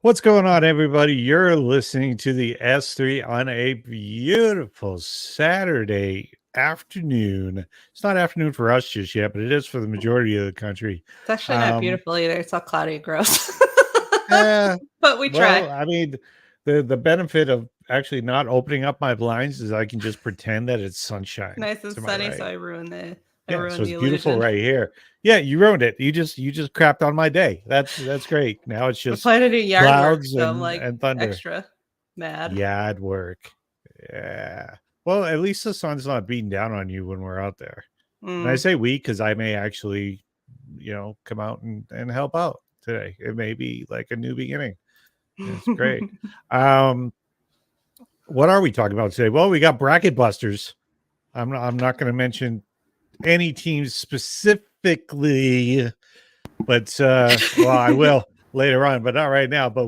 What's going on, everybody? You're listening to the S3 on a beautiful Saturday afternoon. It's not afternoon for us just yet, but it is for the majority of the country. It's actually not Um, beautiful either. It's all cloudy and gross. eh, But we try. well, I mean, the benefit of actually not opening up my blinds is I can just pretend that it's sunshine Nice and to my sunny, so right. I ruined the I Yeah, so ruined it's the beautiful illusion. right here. Yeah, you ruined it. You just crapped on my day. That's great. Now it's We're just planning to do yard work, clouds so I'm and like and thunder. extra mad. Yard work. Yeah. Well, at least the sun's not beating down on you when we're out there. And I Mm. say we because I may actually, come out and help out today. It may be like a new beginning. It's great. Um, what are we talking about today? Well, we got bracket busters. I'm not going to mention any teams specifically, but well, I will later on, but not right now. But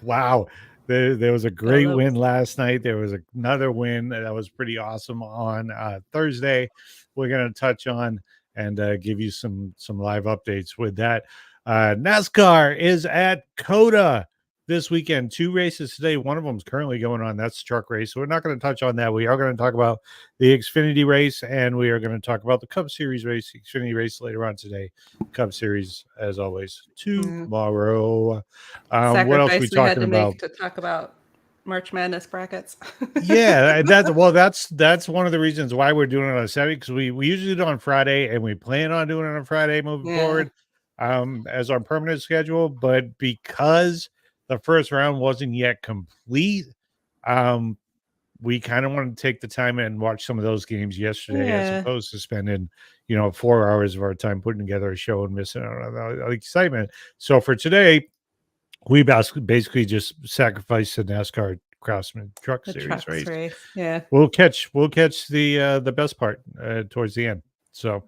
wow, there was a great win last night. There was another win that was pretty awesome on Thursday. We're going to touch on and give you some live updates with that. NASCAR is at COTA this weekend. 2 races today. One of them is currently going on. That's the truck race. So we're not going to touch on that. We are going to talk about the Xfinity race, and we are going to talk about the Cup Series race, Xfinity race later on today. Cup Series, as always, tomorrow. What else are we Sacrifice we had talking to about? make to talk about March Madness brackets. Yeah, that's one of the reasons why we're doing it on Saturday, because we usually do it on Friday, and we plan on doing it on Friday moving forward as our permanent schedule. But because the first round wasn't yet complete, we kind of wanted to take the time and watch some of those games yesterday, as opposed to spending 4 hours of our time putting together a show and missing out on the excitement. So for today, we basically just sacrificed the NASCAR Craftsman Truck The Series trucks race. race. Yeah. We'll catch the best part towards the end. So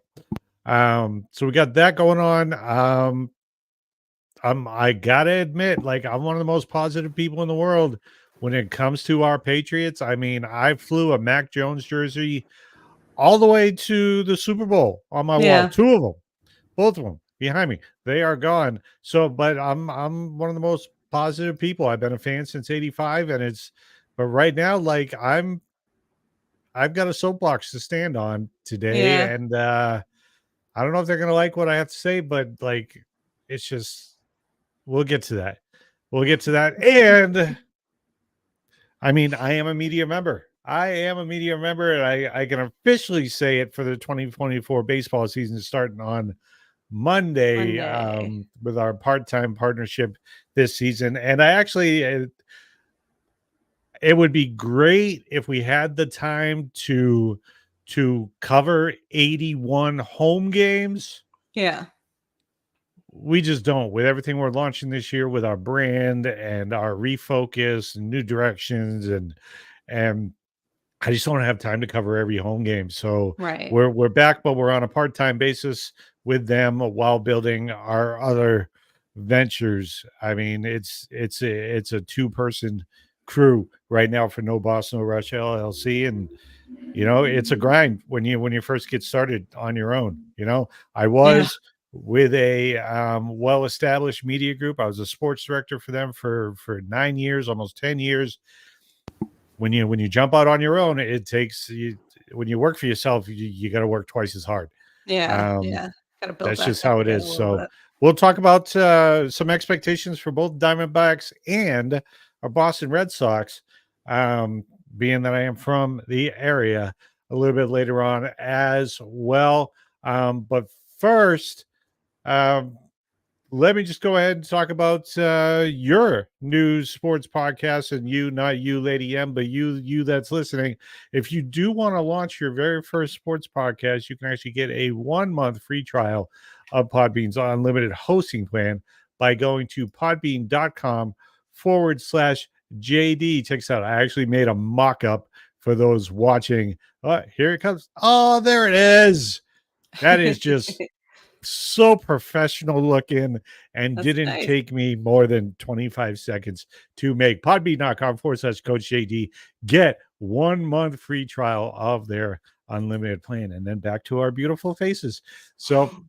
we got that going on. I gotta admit, like, I'm one of the most positive people in the world when it comes to our Patriots. I mean, I flew a Mac Jones jersey all the way to the Super Bowl on my wall. 2 of them, both of them behind me. They are gone. So, but I'm one of the most positive people. I've been a fan since '85, but right now, like, I've got a soapbox to stand on today, and I don't know if they're gonna like what I have to say, but like, it's just we'll get to that. We'll get to that. And I mean, I am a media member. And I can officially say it for the 2024 baseball season starting on Monday, with our part-time partnership this season. And I actually, it would be great if we had the time to cover 81 home games. Yeah. We just don't. With everything we're launching this year with our brand and our refocus and new directions, and I just don't have time to cover every home game. So we're back, but we're on a part-time basis with them while building our other ventures. I mean, it's a 2-person crew right now for No Boss No Rush LLC, and it's a grind when you first get started on your own. I was with a well-established media group. I was a sports director for them for 9 years, almost 10 years. When you jump out on your own, it takes you. When you work for yourself, you got to work twice as hard. Gotta build That's back just up how it again a is. little So bit. we'll talk about some expectations for both Diamondbacks and our Boston Red Sox. Being that I am from the area, a little bit later on as well. But first, let me just go ahead and talk about your news sports podcast, and you, not you, Lady M, but you that's listening. If you do want to launch your very first sports podcast, you can actually get a 1-month free trial of Podbean's unlimited hosting plan by going to podbean.com/JD. Check this out. I actually made a mock-up for those watching. Here it comes. Oh, there it is. That is just so professional looking, and didn't take me more than 25 seconds to make. Podbean.com/Coach JD. Get 1-month free trial of their unlimited plan, and then back to our beautiful faces. So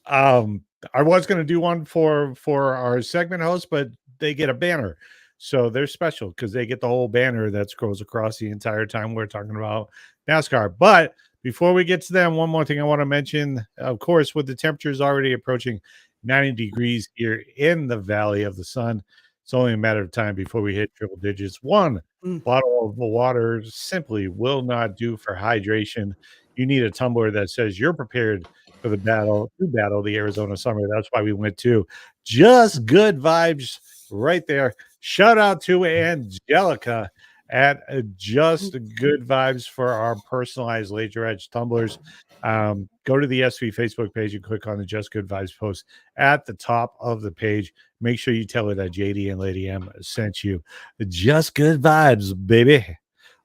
I was going to do one for our segment host, but they get a banner. So they're special because they get the whole banner that scrolls across the entire time we're talking about NASCAR. But before we get to them, one more thing I want to mention. Of course, with the temperatures already approaching 90 degrees here in the Valley of the Sun, it's only a matter of time before we hit triple digits. One Mm. bottle of water simply will not do for hydration. You need a tumbler that says you're prepared for the battle to battle the Arizona summer. That's why we went to Just Good Vibes right there. Shout out to Angelica at Just Good Vibes for our personalized laser edge tumblers. Go to the SV Facebook page and click on the Just Good Vibes post at the top of the page. Make sure you tell her that JD and Lady M sent you. Just Good Vibes, baby.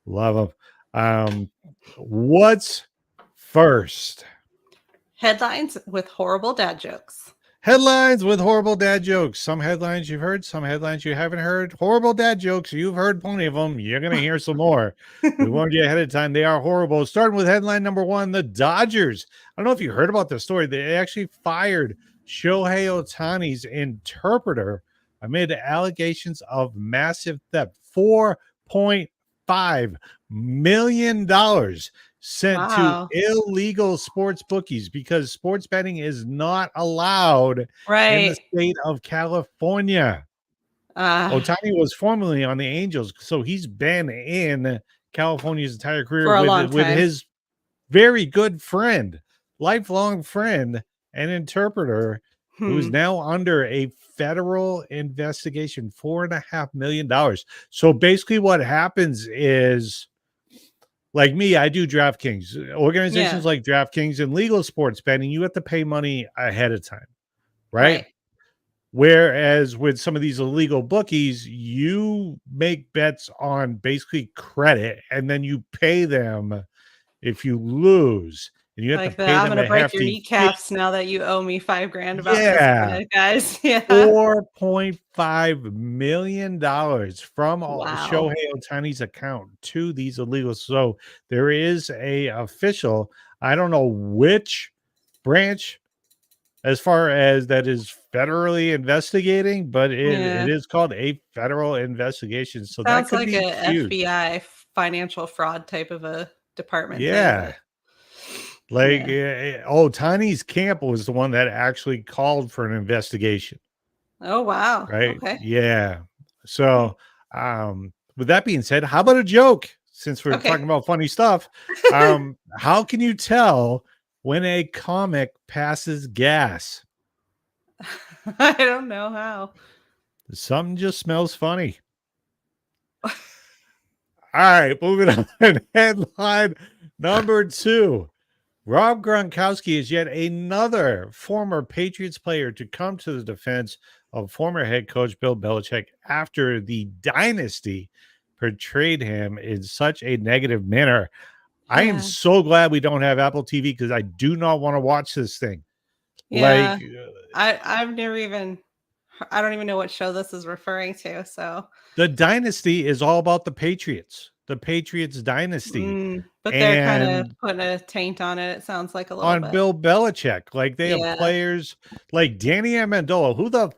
Love them. What's first? Headlines with horrible dad jokes. Headlines with horrible dad jokes. Some headlines you've heard, some headlines you haven't heard. Horrible dad jokes. You've heard plenty of them. You're going to hear some more. We warned you ahead of time. They are horrible. Starting with headline number one, the Dodgers. I don't know if you heard about this story. They actually fired Shohei Ohtani's interpreter amid allegations of massive theft. $4.5 million sent to illegal sports bookies because sports betting is not allowed in the state of California. Ohtani was formerly on the Angels, so he's been in California's entire career for a long with time. his very good friend, lifelong friend, and interpreter who is now under a federal investigation, $4.5 million. So basically what happens is, like me, I do DraftKings. Organizations like DraftKings and legal sports betting, you have to pay money ahead of time, right? Whereas with some of these illegal bookies, you make bets on basically credit, and then you pay them if you lose. And you have to pay I'm them going to a break your hefty kneecaps now that you owe me $5,000 about this kind of guys. $4.5 million from Shohei Ohtani's account to these illegals. So there is a official, I don't know which branch as far as that is federally investigating, but it is called a federal investigation. So that sounds could like be a huge. FBI financial fraud type of a department Yeah. thing. Like, Ohtani's camp was the one that actually called for an investigation. Oh, wow. Right? Okay. Yeah. So, with that being said, how about a joke? Since we're talking about funny stuff, how can you tell when a comic passes gas? I don't know how. Something just smells funny. All right, moving on. Headline number two. Rob Gronkowski is yet another former Patriots player to come to the defense of former head coach Bill Belichick after the dynasty portrayed him in such a negative manner. I am so glad we don't have Apple TV because I do not want to watch this thing. Yeah. Like, I've never even, I don't even know what show this is referring to. So the dynasty is all about the Patriots dynasty. But they're kind of putting a taint on it. It sounds like a little bit. Bill Belichick. Like, they have players like Danny Amendola. Who the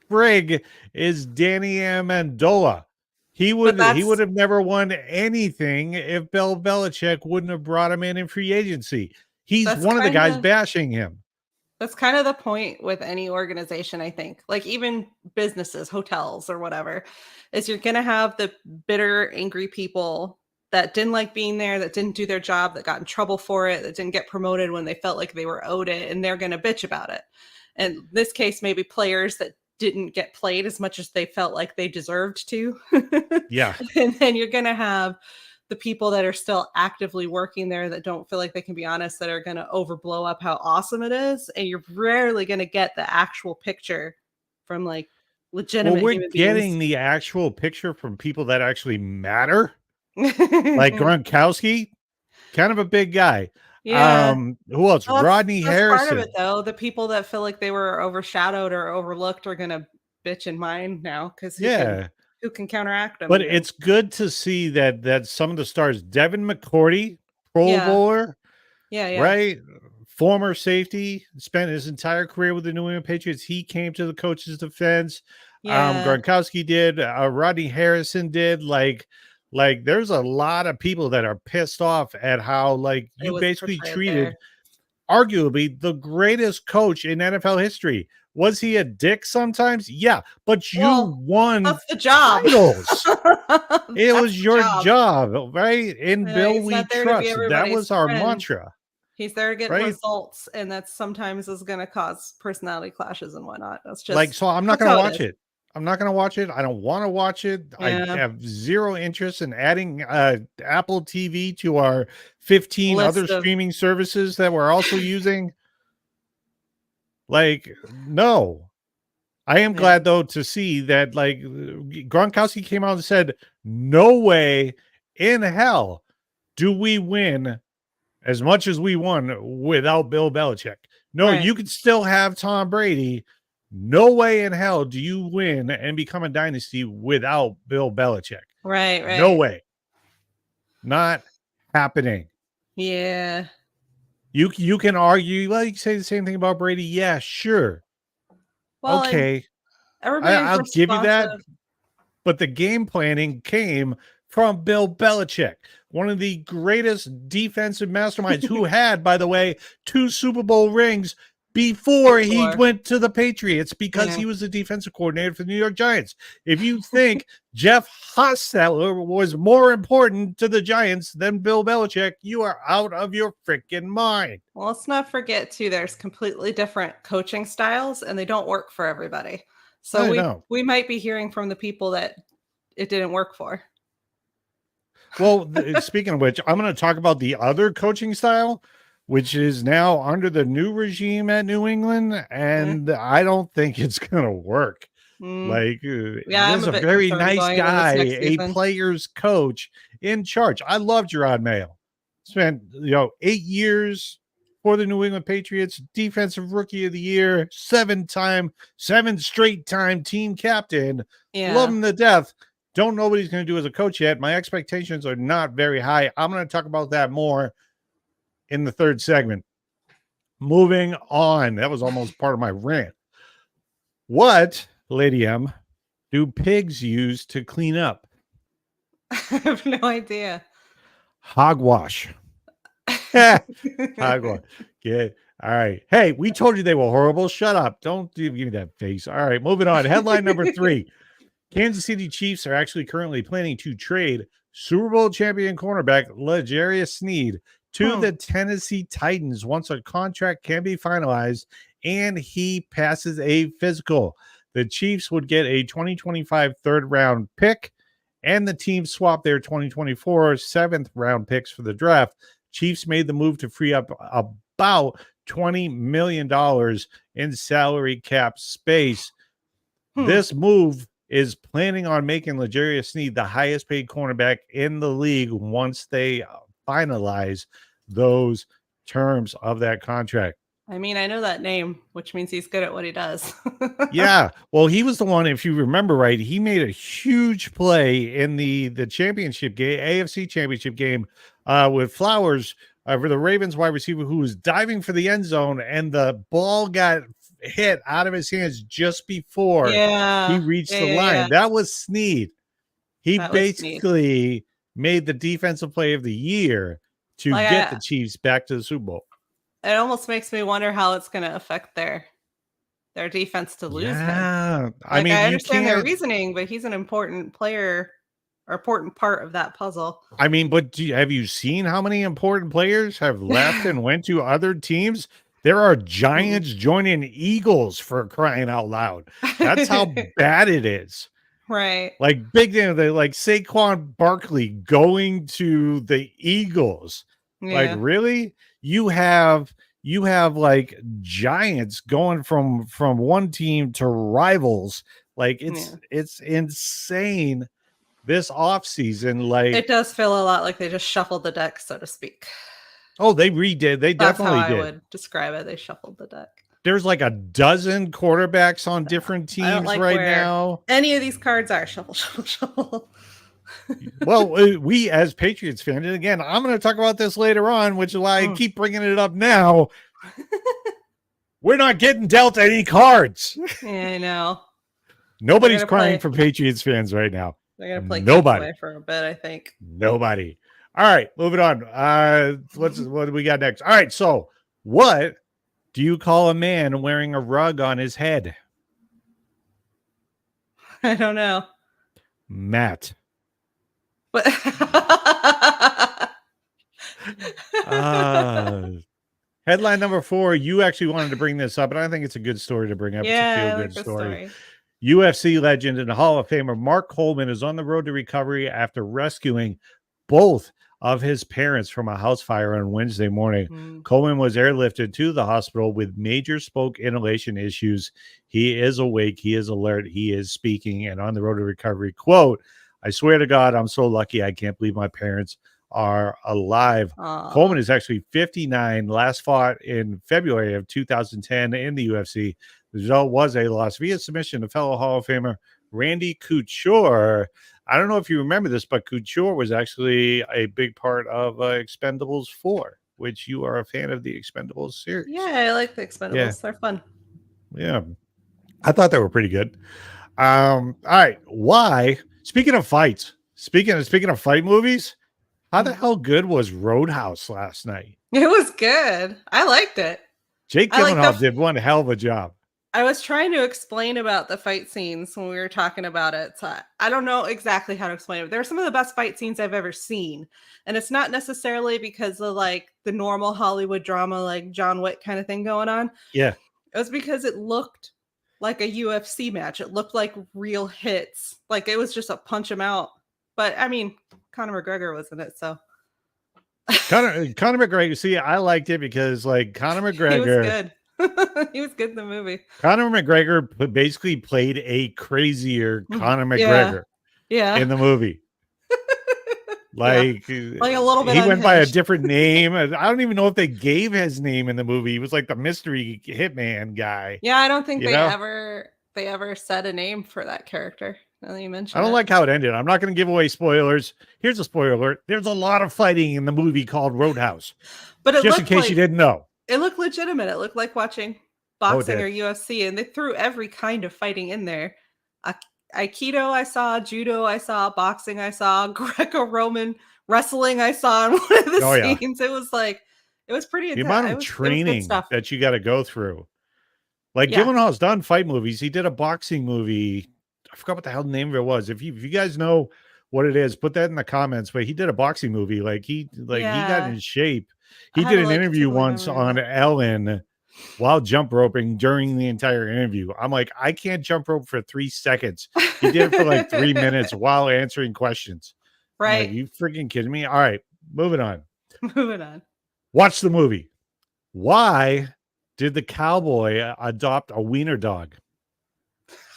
frig is Danny Amendola? He would have never won anything if Bill Belichick wouldn't have brought him in free agency. He's one of the guys bashing him. That's kind of the point with any organization, I think. Like even businesses, hotels or whatever, is you're going to have the bitter, angry people that didn't like being there, that didn't do their job, that got in trouble for it, that didn't get promoted when they felt like they were owed it, and they're going to bitch about it. And in this case, maybe players that didn't get played as much as they felt like they deserved to. Yeah. And then you're going to have the people that are still actively working there that don't feel like they can be honest, that are going to overblow up how awesome it is. And you're rarely going to get the actual picture from like legitimate we're human getting beings. the actual picture from people that actually matter. Like Gronkowski, kind of a big guy. Yeah. Who else? Rodney Harrison. That's part of it, though. The people that feel like they were overshadowed or overlooked are going to bitch and whine now because who can counteract them? But it's good to see that some of the stars, Devin McCourty, Pro Bowler, right? Former safety, spent his entire career with the New England Patriots. He came to the coach's defense. Yeah, Gronkowski did, Rodney Harrison did. Like there's a lot of people that are pissed off at how like it you was basically portrayed there. treated arguably the greatest coach in NFL history. Was he a dick sometimes? Yeah, but you Well, won that's the job. titles. It That's was the your job. job, right? In Yeah, Bill he's we not there to be trust. That everybody's was our friend. mantra, He's there to get right? results, and that sometimes is gonna cause personality clashes and whatnot. Like, so I'm not That's going to how it watch is. it. I'm not going to watch it. I don't want to watch it. I Yeah. have zero interest in adding Apple TV to our 15 other List of streaming services that we're also using. Like, no. I am yeah. glad though to see that like Gronkowski came out and said, "No way in hell do we win as much as we won without Bill Belichick. No, Right. you can still have Tom Brady. No way in hell do you win and become a dynasty without Bill Belichick. Right, No right. way. Not happening." Yeah. You can argue, well, you can say the same thing about Brady. Yeah, sure. Well, and Okay. everybody's I'll give you that. responsive. But the game planning came from Bill Belichick, one of the greatest defensive masterminds who had, by the way, 2 Super Bowl rings before he Before. went to the Patriots because Yeah. he was the defensive coordinator for the New York Giants. If you think Jeff Hostetler was more important to the Giants than Bill Belichick, you are out of your freaking mind. Well, let's not forget too, there's completely different coaching styles and they don't work for everybody. So I we know. we might be hearing from the people that it didn't work for. Well, speaking of which, I'm going to talk about the other coaching style, which is now under the new regime at New England, Yeah. and I don't think it's going to work. Mm, Like, yeah, I'm there's a a bit very concerned nice going into this guy, next a season. player's coach in charge. I love Gerard Mayo. Spent 8 years for the New England Patriots, defensive rookie of the year, 7 straight time team captain. Love Yeah. him to death. Don't know what he's going to do as a coach yet. My expectations are not very high. I'm going to talk about that more in the third segment. Moving on. That was almost part of my rant. What, Lady M, do pigs use to clean up? I have no idea. Hogwash. Hogwash. Get all right. Hey, we told you they were horrible. Shut up. Don't give me that face. All right, moving on. Headline number 3. Kansas City Chiefs are actually currently planning to trade Super Bowl champion cornerback L'Jarius Sneed to the Tennessee Titans once a contract can be finalized and he passes a physical. The Chiefs would get a 2025 third round pick, and the team swapped their 2024 seventh round picks for the draft. Chiefs made the move to free up about $20 million in salary cap space. This move is planning on making L'Jarius Sneed the highest paid cornerback in the league once they finalize those terms of that contract. I mean, I know that name, which means he's good at what he does. Yeah. Well, he was the one, if you remember right, he made a huge play in the championship game, AFC championship game, with Flowers for the Ravens wide receiver who was diving for the end zone, and the ball got hit out of his hands just before he Yeah. reached the Yeah. line. That was Sneed. He That was neat. basically made the defensive play of the year to Like get the Chiefs back to the Super Bowl. it almost makes me wonder how it's going to affect their defense to lose him. Yeah. I Like, mean, I you understand their can't. reasoning, but he's an important player or important part of that puzzle. I mean, but have you seen how many important players have left and went to other teams? There are Giants joining Eagles, for crying out loud. That's how bad it is. Right. Like big thing, like Saquon Barkley going to the Eagles. Like, Yeah. really? You have like Giants going from one team to rivals. Like, it's insane this offseason. Like, It does feel a lot like they just shuffled the deck, so to speak. oh, they redid. They That's how definitely I did. would describe it. They shuffled the deck. There's like a dozen quarterbacks on different I don't teams like right where now. any of these cards are shuffle, shuffle, shuffle. Well, we as Patriots fans, and again, I'm going to talk about this later on, which is why I keep bringing it up now. We're not getting dealt any cards. Yeah, I know. Nobody's crying for Patriots fans right now. They're gonna play kick Nobody. away for a bit, I think. Nobody. All right, moving on. What do we got next? All right, so what do you call a man wearing a rug on his head? I don't know. Matt. But Headline number 4. You actually wanted to bring this up, and I think it's a good story to bring up. Yeah, it's a I feel-good like the story. story. UFC legend and Hall of Famer Mark Coleman is on the road to recovery after rescuing both of his parents from a house fire on Wednesday morning. Coleman was airlifted to the hospital with major smoke inhalation issues. He is awake. He is alert. He is speaking and on the road to recovery. Quote, I swear to God, I'm so lucky. I can't believe my parents are alive. Aww. Coleman is actually 59, last fought in February of 2010 in the UFC. The result was a loss via submission to fellow Hall of Famer Randy Couture. I don't know if you remember this, but Couture was actually a big part of Expendables 4, which you are a fan of the Expendables series. Yeah, I like the Expendables. Yeah. They're fun. Yeah. I thought they were pretty good. All right. Why? Speaking of fights, speaking of fight movies, how the hell good was Roadhouse last night? It was good. I liked it. Jake Gyllenhaal did one hell of a job. I was trying to explain about the fight scenes when we were talking about it. So I don't know exactly how to explain it. They're some of the best fight scenes I've ever seen. And it's not necessarily because of like the normal Hollywood drama, like John Wick kind of thing going on. Yeah. It was because it looked like a UFC match. It looked like real hits. Like it was just a punch him out. But I mean, Conor McGregor was in it, so. Conor McGregor. See, I liked it because like Conor McGregor. He was good. He was good in the movie. Conor McGregor basically played a crazier Conor McGregor in the movie. Like a little bit. He went by a different name. I don't even know if they gave his name in the movie. He was like the mystery hitman guy. Yeah, I don't think they ever said a name for that character. Now that you mentioned I don't like how it ended. I'm not going to give away spoilers. Here's a spoiler alert. There's a lot of fighting in the movie called Roadhouse. But just in case you didn't know. It looked legitimate. It looked like watching boxing or UFC, and they threw every kind of fighting in there. Aikido I saw, judo I saw, boxing I saw, Greco-Roman wrestling I saw in one of the scenes. It was like, it was pretty intense. The amount of training that you got to go through. Like Gyllenhaal's done fight movies. He did a boxing movie. I forgot what the hell the name of it was. If you guys know what it is, put that in the comments. But he did a boxing movie. Like he got in shape. He did an interview once on Ellen while jump roping during the entire interview. I'm like, I can't jump rope for 3 seconds. He did it for like 3 minutes while answering questions. Right. Like, you freaking kidding me? All right, moving on. Moving on. Watch the movie. Why did the cowboy adopt a wiener dog?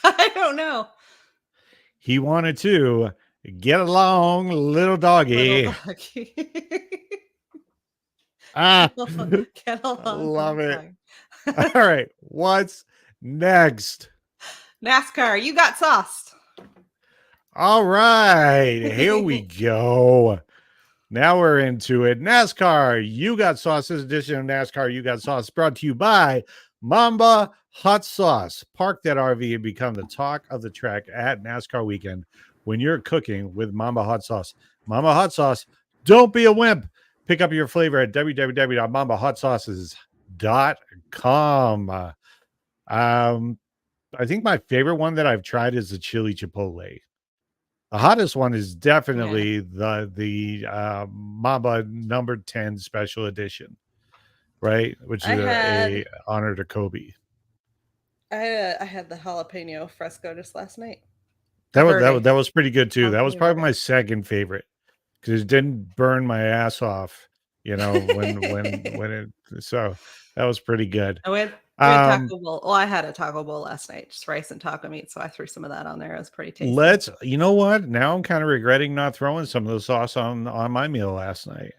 I don't know. He wanted to get along, little doggy. Little doggy. Get along. Love it. All right. What's next? NASCAR. You got sauced. All right. Here we go. Now we're into it. NASCAR. You got sauce. This edition of NASCAR. You got sauce. Brought to you by Mamba Hot Sauce. Park that RV and become the talk of the track at NASCAR weekend when you're cooking with Mamba Hot Sauce. Mamba Hot Sauce. Don't be a wimp. Pick up your flavor at www.mambahotsauces.com. I think my favorite one that I've tried is the chili chipotle. The hottest one is definitely the Mamba number 10 special edition, right? Which is a honor to Kobe. I had the jalapeno fresco just last night. That was pretty good too. That was probably my second favorite because it didn't burn my ass off, when it. So that was pretty good. We had Taco Bowl. Well, I had a Taco Bowl last night, just rice and taco meat. So I threw some of that on there. It was pretty tasty. You know what? Now I'm kind of regretting not throwing some of the sauce on my meal last night.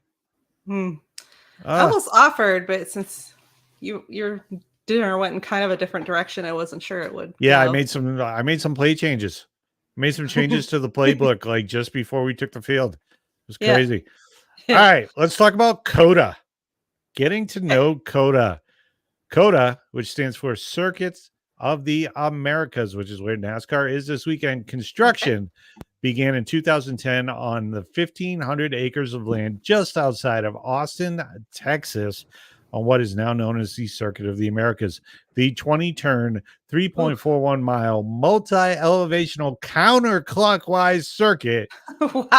I almost offered, but since your dinner went in kind of a different direction, I wasn't sure it would. Yeah, I made some play changes. Made some changes to the playbook like just before we took the field. It was crazy. Yeah. All right, let's talk about COTA. Getting to know COTA. COTA, which stands for Circuits of the Americas, which is where NASCAR is this weekend. Okay. Construction began in 2010 on the 1,500 acres of land just outside of Austin, Texas, on what is now known as the Circuit of the Americas. The 20-turn, Ooh. 3.41-mile multi-elevational counterclockwise circuit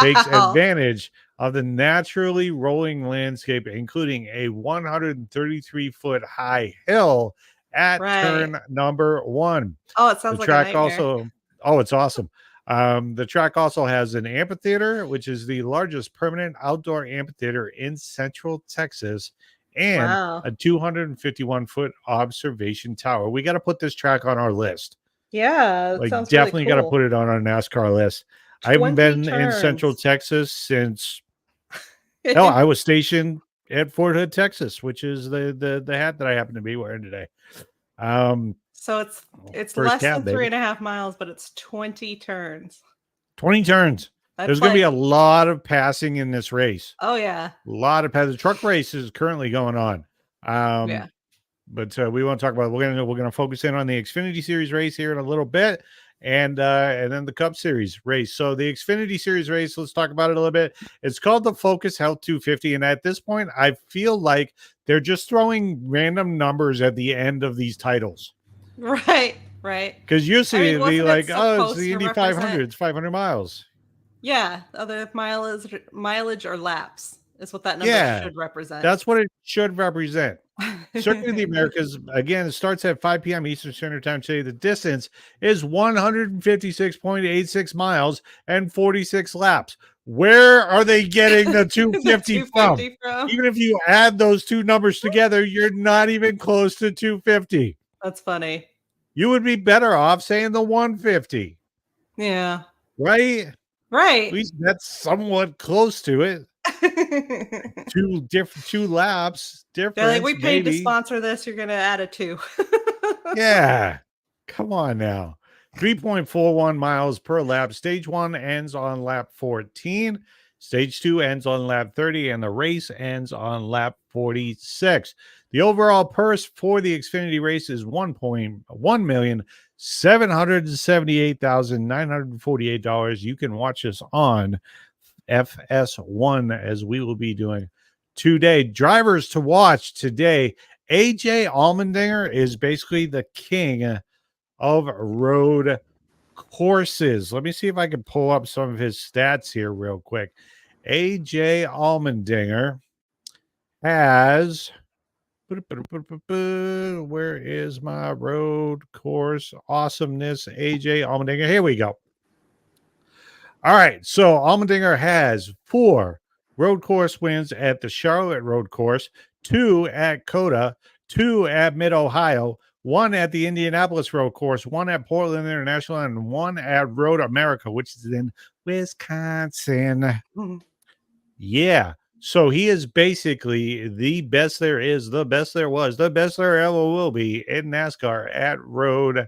takes Wow. advantage of the naturally rolling landscape, including a 133-foot high hill at Right. turn number 1. Oh, it The sounds like a track nightmare. also, oh, it's awesome. The track also has an amphitheater, which is the largest permanent outdoor amphitheater in Central Texas, and Wow. a 251-foot observation tower. We got to put this track on our list. Yeah, it Like, sounds really definitely got to cool. put it on our NASCAR list. I haven't 20 been in Central turns. Texas since, hell, I was stationed at Fort Hood, Texas, which is the hat that I happen to be wearing today. So it's First less cab, than three baby. and a half miles, but it's 20 turns. 20 turns. That's There's going to be like, a lot of passing in this race. oh yeah. A lot of passing. The truck race is currently going on. Yeah. But we won't talk about it. We're gonna focus in on the Xfinity Series race here in a little bit, and then the Cup Series race. So the Xfinity Series race, let's talk about it a little bit. It's called the Focus Health 250, and at this point, I feel like they're just throwing random numbers at the end of these titles. Right. Right. Because I usually mean, it'd be wasn't it like, oh, it's supposed the to Indy represent 500. It's 500 miles. yeah, other mileage or laps is what that number Yeah, should represent. that's what it should represent. Circuit of the Americas, again, it starts at 5 p.m. Eastern Standard Time today. The distance is 156.86 miles and 46 laps. Where are they getting the The 250 from? 250 from? Even if you add those two numbers together, you're not even close to 250. That's funny. You would be better off saying the 150, Yeah. right? At Right. least that's somewhat close to it. Two laps They're like, difference, "We paid to maybe. sponsor this, you're gonna add a 2." Yeah. Come on now. 3.41 miles per lap. Stage 1 ends on lap 14. Stage 2 ends on lap 30, and the race ends on lap 46. The overall purse for the Xfinity race is $1,778,948. You can watch this on FS1 as we will be doing today. Drivers to watch today. AJ Allmendinger is basically the king of road courses. Let me see if I can pull up some of his stats here real quick. AJ Allmendinger has, where is my road course awesomeness? AJ Allmendinger. Here we go. All right. So Allmendinger has 4 road course wins at the Charlotte Road Course, 2 at COTA, 2 at Mid Ohio, 1 at the Indianapolis Road Course, 1 at Portland International, and 1 at Road America, which is in Wisconsin. Mhm. Yeah. So he is basically the best there is, the best there was, the best there ever will be in NASCAR at road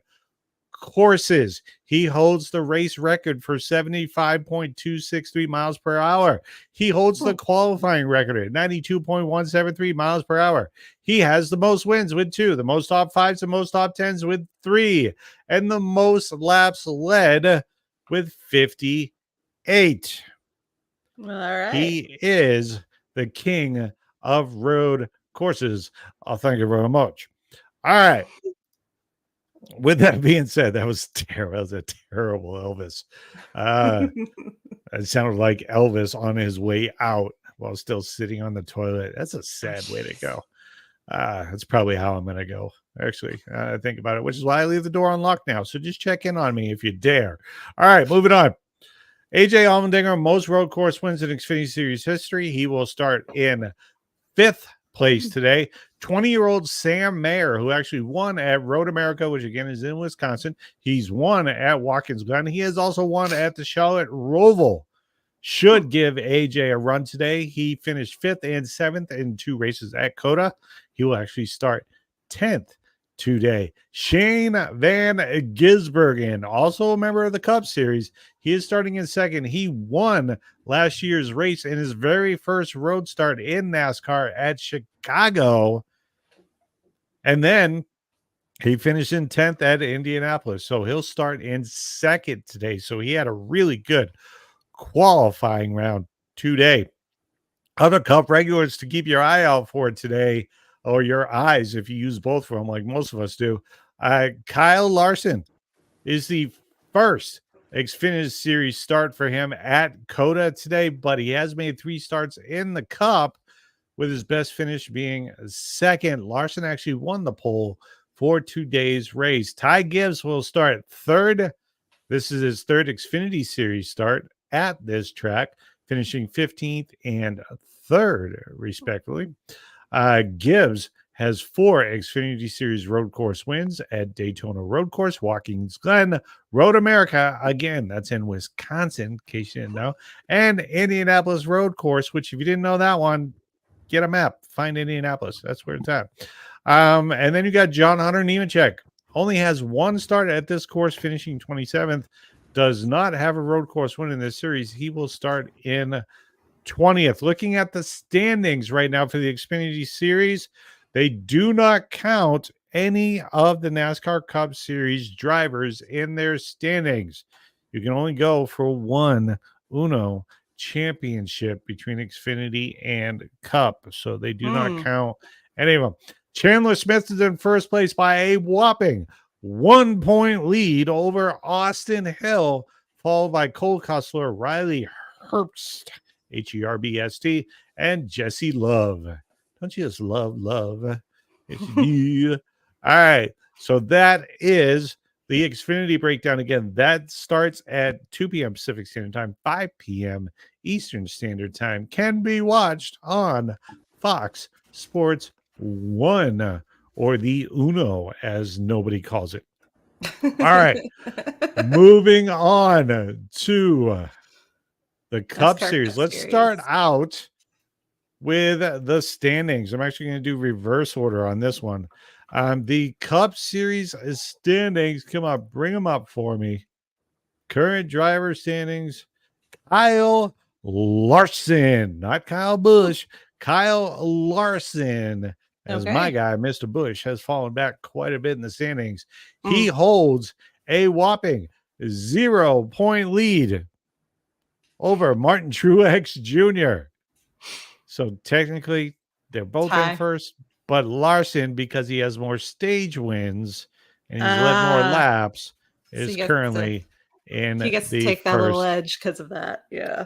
courses. He holds the race record for 75.263 miles per hour. He holds the Hmm. qualifying record at 92.173 miles per hour. He has the most wins with 2, the most top 5s, the most top 10s with 3, and the most laps led with 58. All right. He is the king of road courses. I'll thank you very much. All right. With that being said, that was terrible. That was a terrible Elvis. It sounded like Elvis on his way out while still sitting on the toilet. That's a Oh, sad way to jeez. go. That's probably how I'm going to go, actually. Think about it, which is why I leave the door unlocked now. So just check in on me if you dare. All right, moving on. AJ Allmendinger, most road course wins in Xfinity Series history. He will start in 5th place today. 20-year-old Sam Mayer, who actually won at Road America, which again is in Wisconsin. He's won at Watkins Glen. He has also won at the Charlotte Roval. Should give AJ a run today. He finished 5th and 7th in 2 races at COTA. He will actually start 10th today. Shane Van Gisbergen, also a member of the Cup Series. He is starting in 2nd. He won last year's race in his very first road start in NASCAR at Chicago. And then He finished in 10th at Indianapolis, so he'll start in second today. So he had a really good qualifying round today. Other Cup regulars to keep your eye out for today, or your eyes if you use both of them, like most of us do. Kyle Larson is the first Xfinity Series start for him at COTA today, but he has made 3 starts in the Cup, with his best finish being second. Larson actually won the pole for today's race. Ty Gibbs will start third. This is his third Xfinity Series start at this track, finishing 15th and third, respectively. Gibbs has 4 Xfinity Series road course wins at Daytona Road Course, Watkins Glen, Road America, again, that's in Wisconsin, in case you didn't know, and Indianapolis Road Course, which if you didn't know that one, get a map, find Indianapolis. That's where it's at. And then you got John Hunter Nemechek. Only has 1 start at this course, finishing 27th. Does not have a road course win in this series. He will start in 20th. Looking at the standings right now for the Xfinity Series, they do not count any of the NASCAR Cup Series drivers in their standings. You can only go for one Uno championship between Xfinity and Cup, so they do not count any of them. Chandler Smith is in first place by a whopping 1 point lead over Austin Hill, followed by Cole Cussler, Riley Herbst, Herbst, and Jesse Love. Don't you just love? Yes, you do. All right. So that is the Xfinity breakdown. Again, that starts at 2 p.m. Pacific Standard Time, 5 p.m. Eastern Standard Time. Can be watched on Fox Sports 1, or the Uno, as nobody calls it. All right. Moving on to the Cup Series. Let's start out with the standings. I'm actually going to do reverse order on this one. The Cup Series standings. Come on, bring them up for me. Current driver standings. Kyle Larson, not Kyle Busch. Kyle Larson, as my guy, Mr. Busch, has fallen back quite a bit in the standings. He holds a whopping 0 point lead over Martin Truex Jr. So technically, they're both in first, but Larson, because he has more stage wins and he's led more laps, is currently in he gets the to take first. That little edge because of that. Yeah,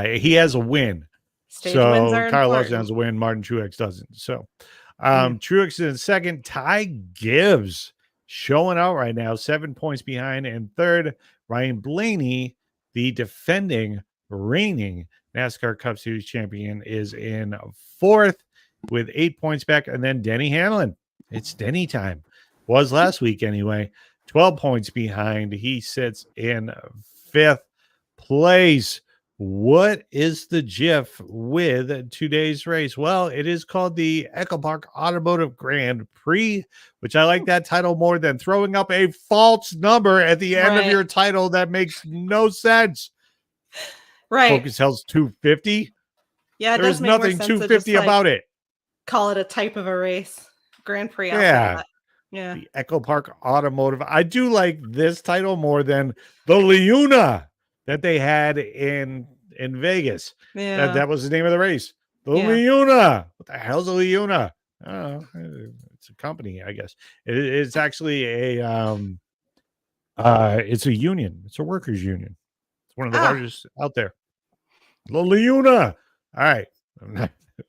he has a win. Stage wins are Kyle important. Larson has a win. Martin Truex doesn't. So Truex is in second. Ty Gibbs showing out right now, 7 points behind. And third, Ryan Blaney, the defending, reigning NASCAR Cup Series champion, is in fourth with 8 points back. And then Denny Hamlin. It's Denny time. Was last week anyway. 12 points behind. He sits in fifth place. What is the GIF with today's race? Well, it is called the Echo Park Automotive Grand Prix, which I like that title more than throwing up a false number at the end of your title that makes no sense. Focus Hell's 250. Yeah, there's nothing 250 about it. Call it a type of a race. Grand Prix. Yeah. The Echo Park Automotive. I do like this title more than the Leuna that they had in Vegas. That was the name of the race. The Leuna. What the hell's a Leuna? I don't know. It's a company, I guess. It's actually it's a union. It's a workers' union. It's one of the largest out there. The Leuna. All right.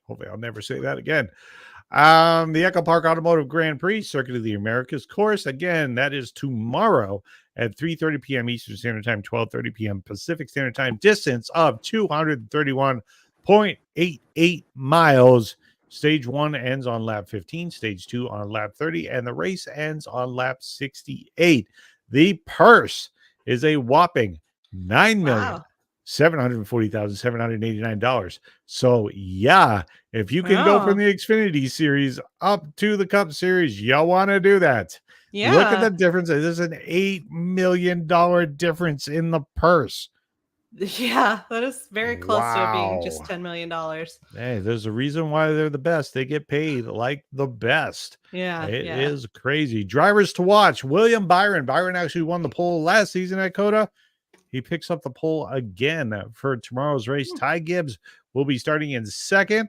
Hopefully I'll never say that again. The Echo Park Automotive Grand Prix, Circuit of the Americas course. Again, that is tomorrow at 3:30 p.m. Eastern Standard Time, 12:30 p.m. Pacific Standard Time. Distance of 231.88 miles. Stage 1 ends on lap 15, stage 2 on lap 30, and the race ends on lap 68. The purse is a whopping $9,740,789. So, yeah, if you can go from the Xfinity Series up to the Cup Series, you want to do that. Look at the difference. There's an $8 million difference in the purse. Yeah, that is very close to it being just Wow. $10 million. Hey, there's a reason why they're the best. They get paid like the best. Yeah, It yeah, is crazy. Drivers to watch. William Byron. Byron actually won the pole last season at COTA. He picks up the pole again for tomorrow's race. Hmm. Ty Gibbs will be starting in second.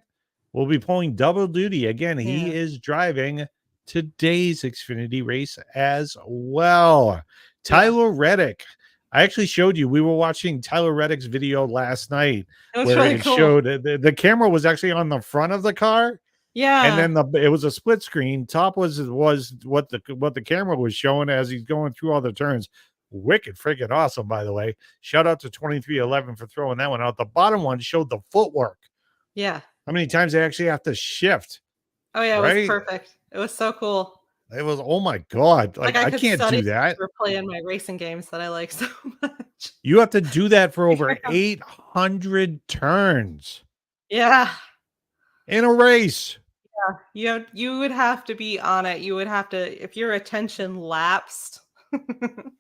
We'll be pulling double duty. Again, he yeah. is driving today's Xfinity race as well. Yeah. Tyler Reddick. I actually showed you. We were watching Tyler Reddick's video last night It was where really it cool. showed the camera was actually on the front of the car, and Yeah. then it was a split screen. Top was what the camera was showing as he's going through all the turns. Wicked freaking awesome, by the way. Shout out to 2311 for throwing that one out. The bottom one showed the footwork. Yeah. How many times they actually have to shift, Oh, yeah, it was right? perfect. It was so cool. It was, oh my God. Like, Like, I I could can't study do that. for playing my racing games that I like so much. You have to do that for over Yeah. 800 turns Yeah. in a race. You would have to be on it. You would have to, if your attention lapsed,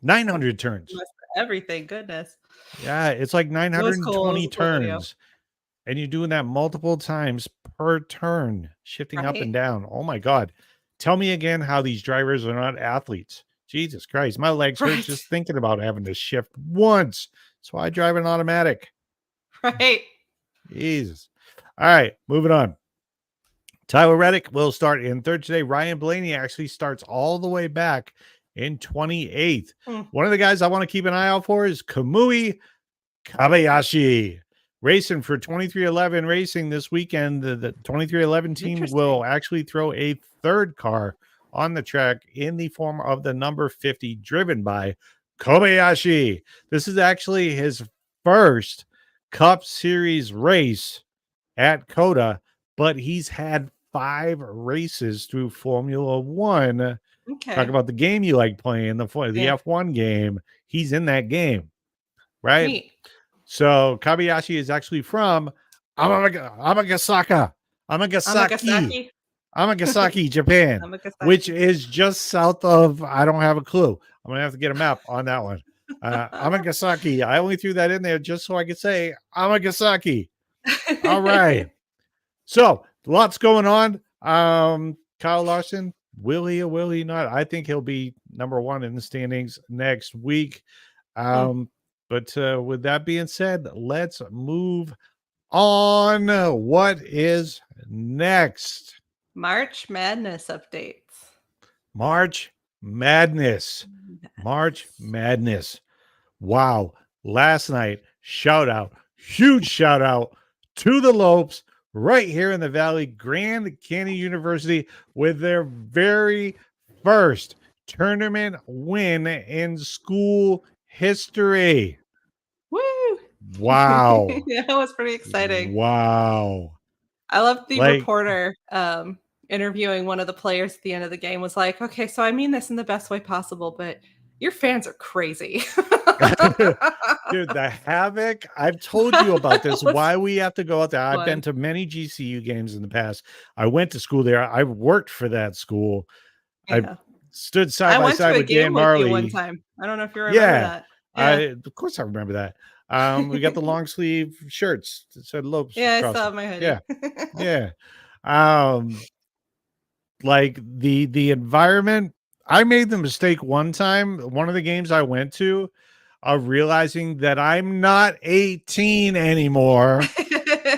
900 turns. everything, goodness. Yeah, it's like It was cool. It was 920 a cool video. turns. And you're doing that multiple times per turn, shifting up and Right? down. Oh my God. Tell me again how these drivers are not athletes. Jesus Christ. My legs hurt Right. just thinking about having to shift once. So I drive an automatic. Right. Jesus. All right, moving on. Tyler Reddick will start in third today. Ryan Blaney actually starts all the way back in 28th. Hmm. One of the guys I want to keep an eye out for is Kamui Kabayashi. Racing for 2311 Racing this weekend. The 2311 team will actually throw a third car on the track in the form of the number 50, driven by Kobayashi. This is actually his first Cup Series race at COTA, but he's had 5 races through Formula One. Okay. Talk about the game you like playing, the F1 game. He's in that game, right? Neat. So Kabayashi is actually from Amagasaki, Japan, which is just south of, I don't have a clue. I'm going to have to get a map on that one. Amagasaki. I only threw that in there just so I could say Amagasaki. All right. So lots going on. Kyle Larson, will he or will he not? I think he'll be number 1 in the standings next week. But with that being said, let's move on. What is next? March Madness updates. March Madness. Wow. Last night, huge shout out to the Lopes right here in the Valley, Grand Canyon University, with their very first tournament win in school history. Woo! Wow. Yeah, it was pretty exciting. Wow. I love the reporter interviewing one of the players at the end of the game was like, okay, so I mean this in the best way possible, but your fans are crazy. Dude, the Havoc, I've told you about this, why we have to go out there. I've been to many GCU games in the past. I went to school there. I worked for that school. Yeah. I stood side by side with Dan Marley one time. I don't know if you remember that. Yeah. Of course I remember that. We got the long sleeve shirts that said Lopes. Yeah, I saw my hoodie. Yeah. Like the environment. I made the mistake one time, one of the games I went to, of realizing that I'm not 18 anymore.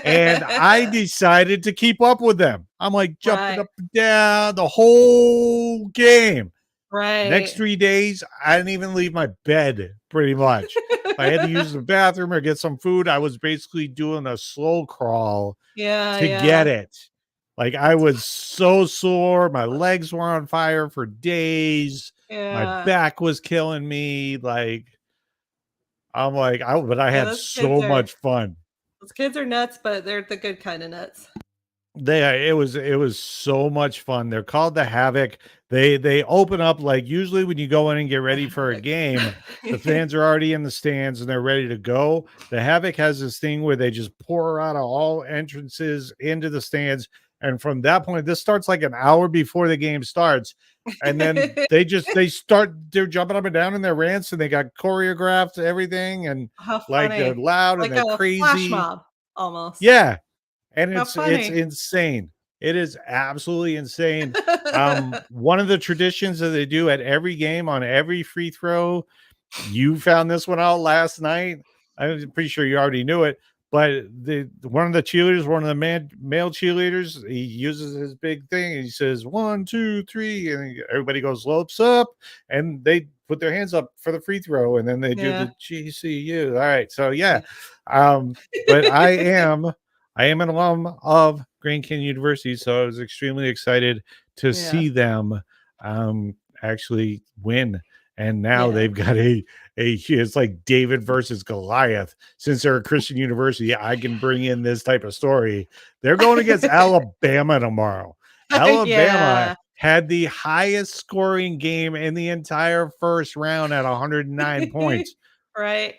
And I decided to keep up with them. I'm like jumping up and down the whole game. Right. Next 3 days, I didn't even leave my bed, pretty much. If I had to use the bathroom or get some food, I was basically doing a slow crawl to get it. Like, I was so sore. My legs were on fire for days. My back was killing me. Like, I'm like, but I had so much fun. Those kids are nuts, but they're the good kind of nuts. It was so much fun. They're called the Havoc. They open up, like, usually when you go in and get ready for a game, the fans are already in the stands and they're ready to go. The Havoc has this thing where they just pour out of all entrances into the stands, And from that point, this starts like an hour before the game starts. And then they're jumping up and down in their rants, and they got choreographed everything, and How like they're funny. loud and Like they're a flash crazy. mob almost. Yeah. And How it's funny. insane. It is absolutely insane. One of the traditions that they do at every game on every free throw, you found this one out last night. I'm pretty sure you already knew it, but one of the cheerleaders, one of the male cheerleaders, he uses his big thing and he says 1, 2, 3, and everybody goes lopes up, and they put their hands up for the free throw, and then they do Yeah. the GCU. All right, so yeah, Yeah. but I am an alum of Grand Canyon University, so I was extremely excited to Yeah. see them actually win. And now Yeah. they've got it's like David versus Goliath. Since they're a Christian university, I can bring in this type of story. They're going against Alabama tomorrow. Alabama Yeah. had the highest scoring game in the entire first round at 109 points. Right.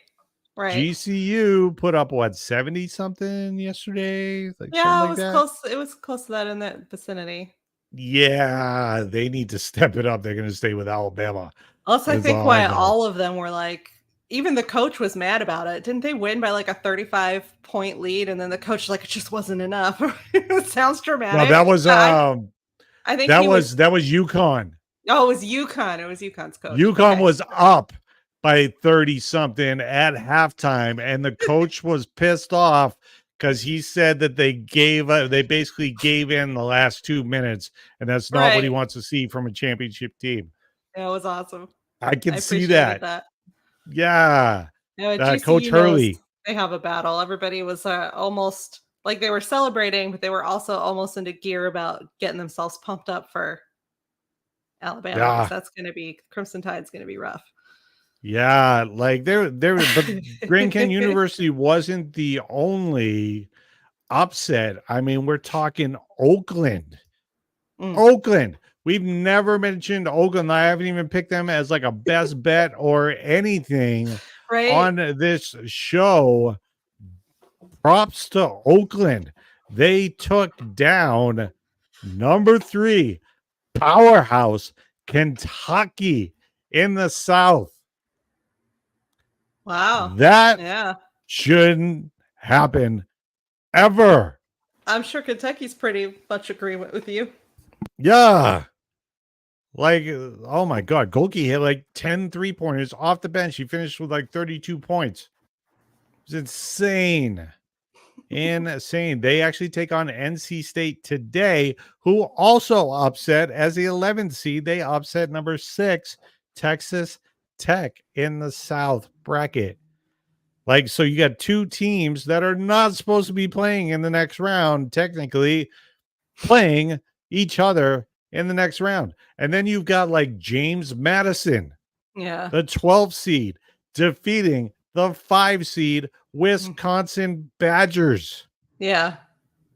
Right. GCU put up what, 70 something yesterday, like something Yeah, it like was that. close. It was close to that in that vicinity. Yeah, they need to step it up. They're going to stay with Alabama. Also, I That's think all I why know. all of them were like, even the coach was mad about it. Didn't they win by like a 35-point lead? And then the coach was like, it just wasn't enough. It sounds No, dramatic. But I think he was, that was UConn. oh, it was UConn. It was UConn's coach. UConn Okay. was up by 30 something at halftime, and the coach was pissed off because he said that they basically gave in the last 2 minutes, and that's not what he Right. wants to see from a championship team. That was awesome. I can I see appreciated that. that. Yeah. Yeah, Coach GCU knows Hurley. they have a battle. Everybody was almost like they were celebrating, but they were also almost into gear about getting themselves pumped up for Alabama because Yeah. that's going to be Crimson Tide's going to be rough. Yeah, like but Grand Canyon University wasn't the only upset. I mean, we're talking Oakland. Mm. Oakland. We've never mentioned Oakland. I haven't even picked them as like a best bet or anything Right? on this show. Props to Oakland. They took down number 3 powerhouse Kentucky in the South. Wow. That Yeah. shouldn't happen ever. I'm sure Kentucky's pretty much agreement with you. Yeah. Like, oh my God. Golke hit like 10 3-pointers off the bench. He finished with like 32 points. It's insane. Insane. They actually take on NC State today, who also upset as the 11th seed. They upset number 6, Texas Tech in the South bracket. Like, so you got 2 teams that are not supposed to be playing in the next round, technically playing each other in the next round. And then you've got like James Madison, Yeah. the 12th seed, defeating the 5 seed Wisconsin Badgers. Yeah.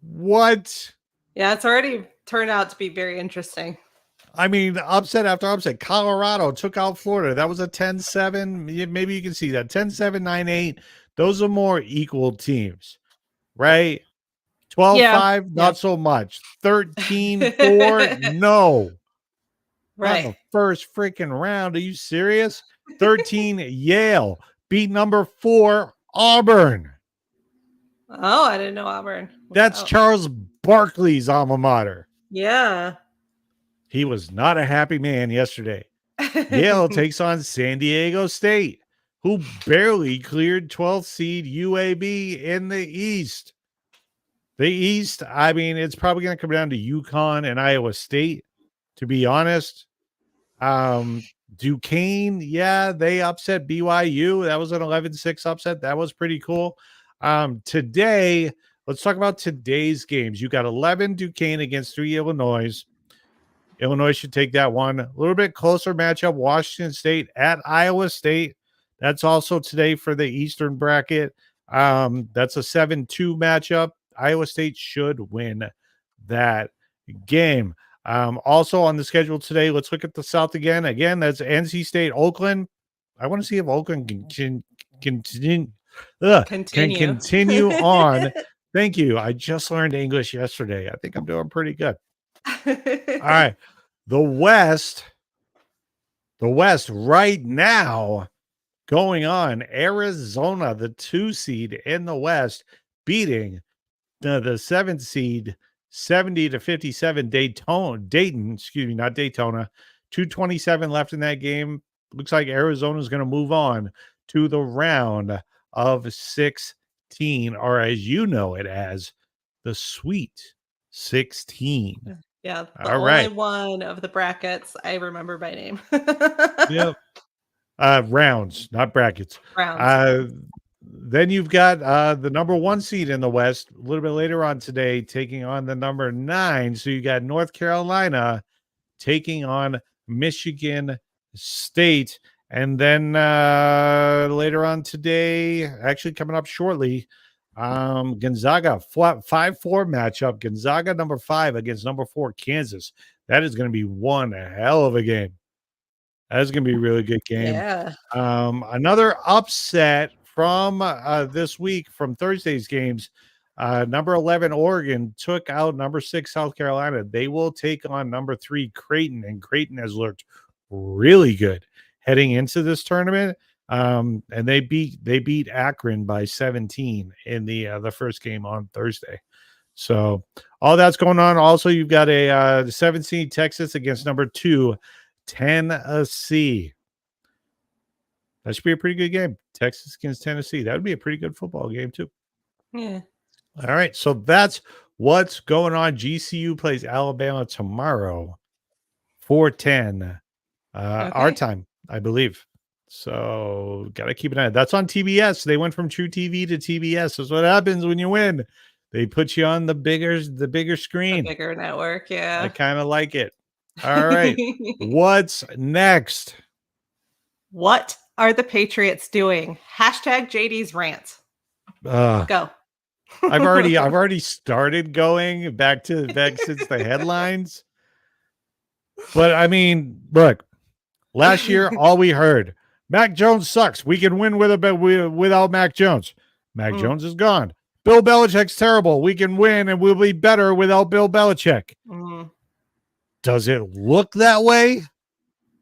What? Yeah, it's already turned out to be very interesting. I mean, upset after upset. Colorado took out Florida. That was a 10-7. Maybe you can see that. 10-7, 9-8. Those are more equal teams, right? 12-5, not so much. 13-4, no. Not in the first freaking round. Are you serious? 13, Yale beat number 4, Auburn. Oh, I didn't know Auburn. That's Charles Barkley's alma mater. Yeah. He was not a happy man yesterday. Yale takes on San Diego State, who barely cleared 12th seed UAB in the East. The East, I mean, it's probably going to come down to UConn and Iowa State, to be honest. Duquesne, yeah, they upset BYU. That was an 11-6 upset. That was pretty cool. Today, let's talk about today's games. You got 11 Duquesne against 3 Illinois. Illinois should take that one. A little bit closer matchup, Washington State at Iowa State. That's also today for the Eastern bracket. That's a 7-2 matchup. Iowa State should win that game. Also on the schedule today, let's look at the South again. Again, that's NC State, Oakland. I want to see if Oakland can continue on Thank you. I just learned English yesterday. I think I'm doing pretty good. All right. The West right now going on. Arizona, the 2 seed in the West, beating the 7th seed 70-57 Dayton, excuse me, not Daytona. 2:27 left in that game. Looks like Arizona is going to move on to the round of 16, or as you know it as the Sweet 16. Yeah, the All only right. one of the brackets I remember by name. Yep. Rounds, not brackets. Rounds, yeah. Then you've got the number 1 seed in the West a little bit later on today, taking on the number 9. So you got North Carolina taking on Michigan State. And then later on today, actually coming up shortly, Gonzaga 5-4 matchup. Gonzaga number 5 against number 4 Kansas. That is going to be one hell of a game. That's going to be a really good game. Yeah. Another upset from this week from Thursday's games. Number 11 Oregon took out number 6 South Carolina. They will take on number 3 Creighton, and Creighton has looked really good heading into this tournament. And they beat Akron by 17 in the first game on Thursday. So all that's going on. Also, you've got a 17 Texas against number 2 Tennessee. That should be a pretty good game. Texas against Tennessee. That would be a pretty good football game too. Yeah. All right. So that's what's going on. GCU plays Alabama tomorrow, 4:10 our time, I believe. So got to keep an eye. That's on TBS. They went from True TV to TBS. That's what happens when you win. They put you on the bigger screen. The bigger network, yeah. I kind of like it. All right. What's next? What are the Patriots doing? Hashtag JD's rant. Go. I've already started going back since the headlines. But I mean, look, last year all we heard, Mac Jones sucks. We can win without Mac Jones. Mac Jones is gone. Bill Belichick's terrible. We can win and we'll be better without Bill Belichick. Does it look that way?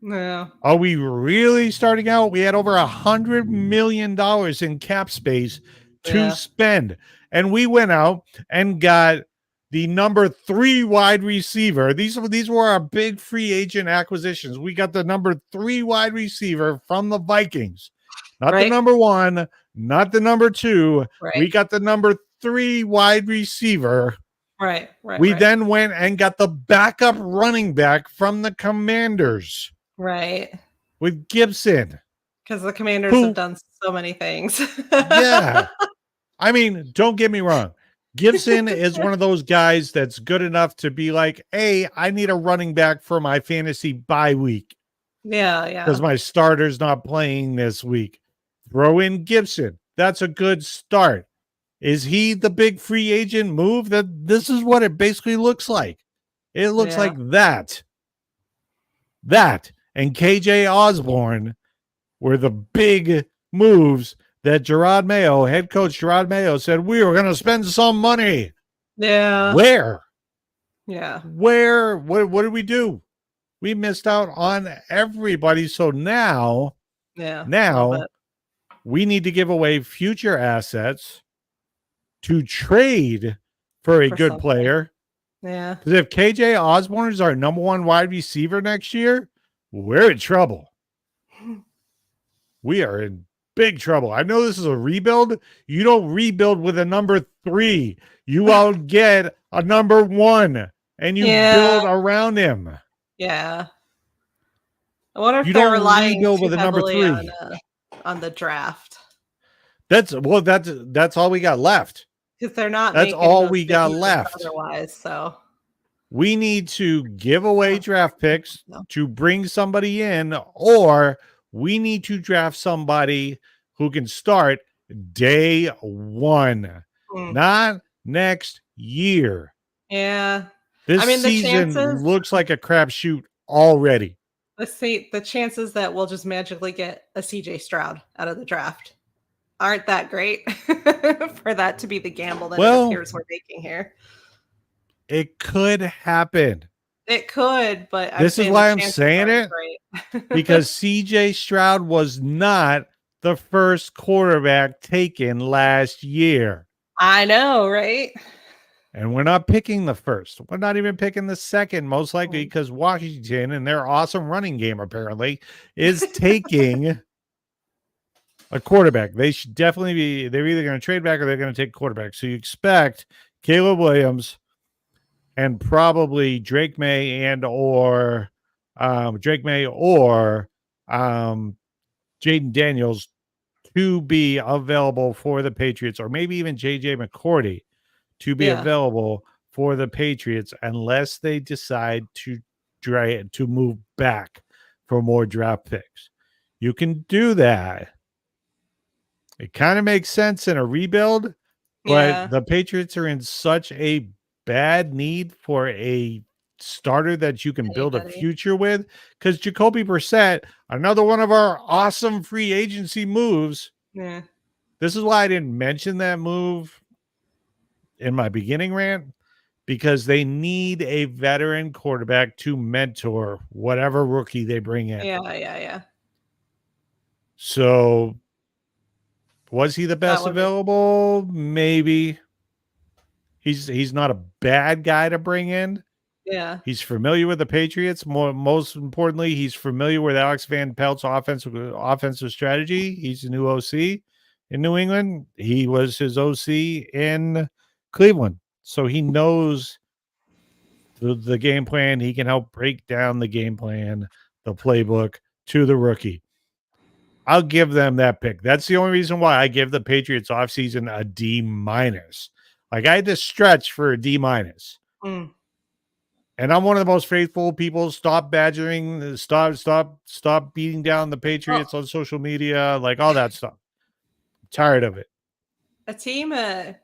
No. Are we really starting out? We had over $100 million in cap space to spend. And we went out and got the number 3 wide receiver. These were our big free agent acquisitions. We got the number 3 wide receiver from the Vikings. Not the number 1, not the number 2. We got the number 3 wide receiver. Right. We then went and got the backup running back from the Commanders. Right. With Gibson. Because the Commanders have done so many things. Yeah. I mean, don't get me wrong. Gibson is one of those guys that's good enough to be like, hey, I need a running back for my fantasy bye week. Yeah. Because my starter's not playing this week. Throw in Gibson. That's a good start. Is he the big free agent move? This is what it basically looks like. It looks like that. That and KJ Osborne were the big moves that head coach Gerard Mayo said, we were going to spend some money. Yeah. Where? Yeah. Where? What did we do? We missed out on everybody. So now we need to give away future assets to trade for a good player. Yeah. Because if KJ Osborne is our number 1 wide receiver next year, we're in trouble. We are in big trouble. I know this is a rebuild. You don't rebuild with a number 3. You all get a number 1 and you build around him. Yeah. I wonder if you they're don't relying rebuild too with a number 3 on the draft. That's all we got left. Because they're not. That's all we got left. Otherwise, so we need to give away draft picks to bring somebody in, or we need to draft somebody who can start day 1, not next year. Yeah. This season looks like a crapshoot already. Let's see the chances that we'll just magically get a CJ Stroud out of the draft. aren't that great for that to be the gamble that it Well, appears we're making here. it could happen. It could, but I'm This is saying the why I'm chances saying aren't it, great. because CJ Stroud was not the first quarterback taken last year. I know, right? And we're not picking the first. We're not even picking the second, most likely Mm. because Washington and their awesome running game apparently is taking a quarterback. They should definitely be, they're either going to trade back or they're going to take a quarterback. So you expect Caleb Williams and probably Drake May and or Jaden Daniels to be available for the Patriots, or maybe even JJ McCourty to be Yeah. available for the Patriots, unless they decide to move back for more draft picks. You can do that. It kind of makes sense in a rebuild, but Yeah. the Patriots are in such a bad need for a starter that you can build a Anybody. future with. Because Jacoby Brissett, another one of our awesome free agency moves. Yeah. This is why I didn't mention that move in my beginning rant, because they need a veteran quarterback to mentor whatever rookie they bring in. Yeah. So was he the That best would make available? Maybe. He's not a bad guy to bring in. yeah. He's familiar with the Patriots. Most importantly, he's familiar with Alex Van Pelt's offensive strategy. He's a new OC in New England. He was his OC in Cleveland. So he knows the game plan. He can help break down the game plan, the playbook to the rookie. I'll give them that pick. That's the only reason why I give the Patriots offseason a D minus. Like, I had to stretch for a D minus. Mm. And I'm one of the most faithful people. Stop badgering, stop beating down the Patriots on social media, like all that stuff. I'm tired of it. A team, I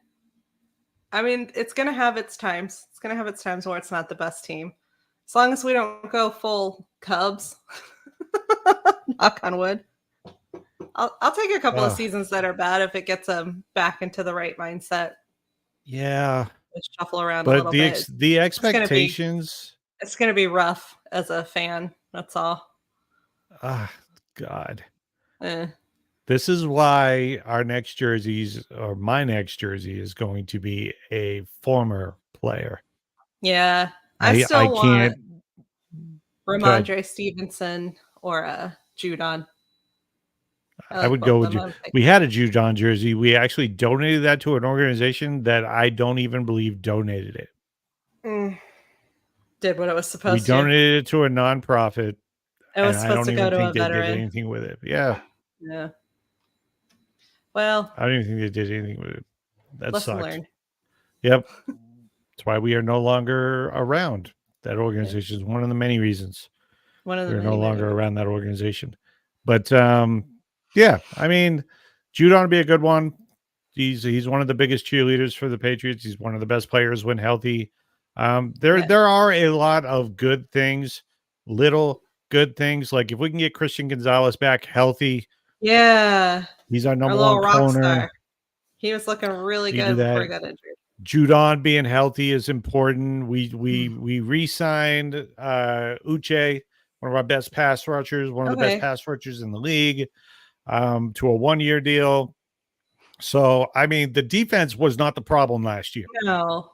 mean, it's going to have its times. It's going to have its times where it's not the best team. As long as we don't go full Cubs, knock on wood. I'll take a couple of seasons that are bad if it gets them back into the right mindset. Yeah. Just shuffle around a But little bit. the expectations. It's going to be rough as a fan. That's all. God. Eh. This is why our next jerseys, or my next jersey, is going to be a former player. Yeah. I still can't. Ramondre Stevenson or Judon. I would go with you. We had a Judon jersey. We actually donated that to an organization that I don't even believe donated it. Did what it was supposed We donated it to a nonprofit. It was supposed to go to a veteran. They did anything with it. Yeah. Yeah. Well, I don't even think they did anything with it. That sucks. Learn. Yep. That's why we are no longer around that organization. Is one of the many reasons we're no longer around that organization. But yeah, I mean, Judon would be a good one. He's one of the biggest cheerleaders for the Patriots. He's one of the best players when healthy. There are a lot of good things, little good things. Like if we can get Christian Gonzalez back healthy. Yeah. He's our number one corner. He was looking really good before he got injured. Judon being healthy is important. We re-signed Uche, one of our best pass rushers, one of the best pass rushers in the league, to a 1-year deal. So, I mean, the defense was not the problem last year. No.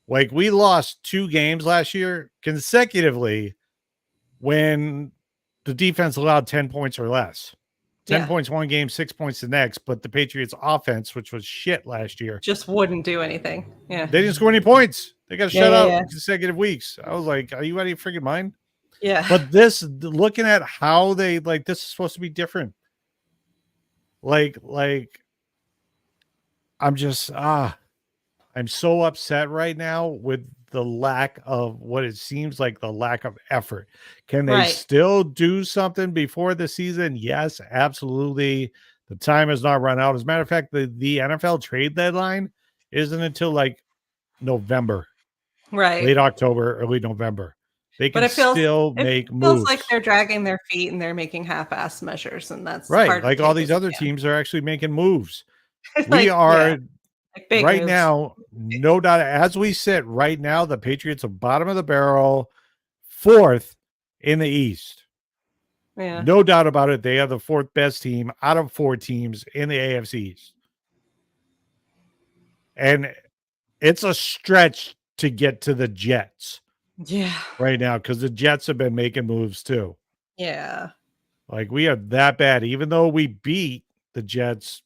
Like, we lost 2 games last year consecutively when the defense allowed 10 points or less. 10 points one game, 6 points the next. But the Patriots offense, which was shit last year, just wouldn't do anything. Yeah. They didn't score any points. They got shut out consecutive weeks. I was like, are you out of your freaking mind? Yeah. But looking at how they, like, this is supposed to be different. Like I'm just, I'm so upset right now with the lack of what it seems like the lack of effort. Can they still do something before the season? Yes, absolutely. The time has not run out. As a matter of fact, the NFL trade deadline isn't until like November, right? Late October, early November. They But can still it make feels like moves. they're dragging their feet and they're making half-ass measures, and that's Right. hard to Like all take these as a other fan. teams are actually making moves. We Like, yeah, are like big right moves. now, no doubt, as we sit right now, the Patriots are bottom of the barrel, fourth in the East. Yeah. No doubt about it. They are the fourth best team out of 4 teams in the AFC East. And it's a stretch to get to the Jets Yeah. right now because the Jets have been making moves too. Yeah. Like we are that bad, even though we beat the Jets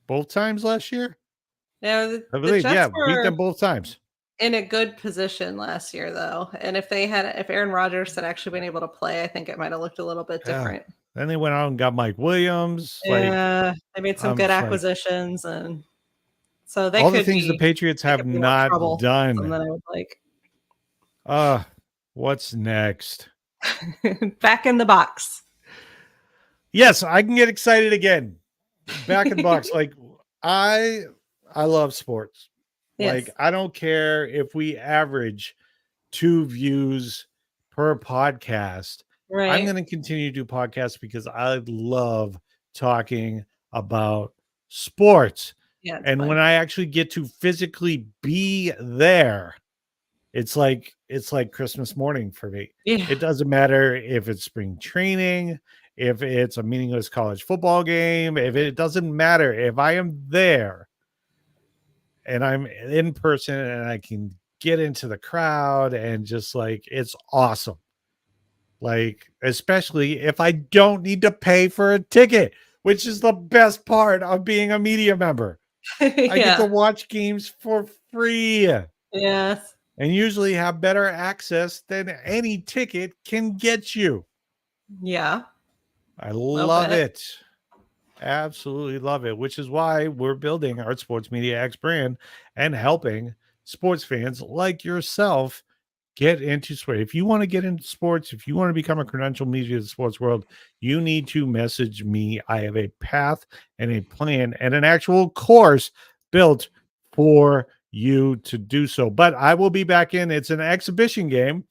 both times last year. Yeah, I the believe, yeah, Jets beat were them both times. in a good position last year, though, and if Aaron Rodgers had actually been able to play, I think it might have looked a little bit Yeah. different. Then they went out and got Mike Williams. Like, Yeah, they made some I'm good just like, acquisitions, and so all the things the Patriots they have could be more not troublesome done. than I would like. What's next? Back in the box. Yes, I can get excited again. Back in the box. Like I love sports. Like Yes. I don't care if we average 2 views per podcast. I'm Right. going to continue to do podcasts because I love talking about sports. Yeah, it's And when fun. I actually get to physically be there, it's like Christmas morning for me. Yeah. It doesn't matter if it's spring training, if it's a meaningless college football game, if it doesn't matter. If I am there and I'm in person and I can get into the crowd and just like it's awesome. Like, especially if I don't need to pay for a ticket, which is the best part of being a media member. I get to Yeah. watch games for free Yes. and usually have better access than any ticket can get you. Yeah. I I'll love bet. it. Absolutely love it, which is why we're building our Sports Media X brand and helping sports fans like yourself get into sports. If you want to get into sports, if you want to become a credentialed media of the sports world, you need to message me. I have a path and a plan and an actual course built for you to do so. But I will be back in. It's an exhibition game,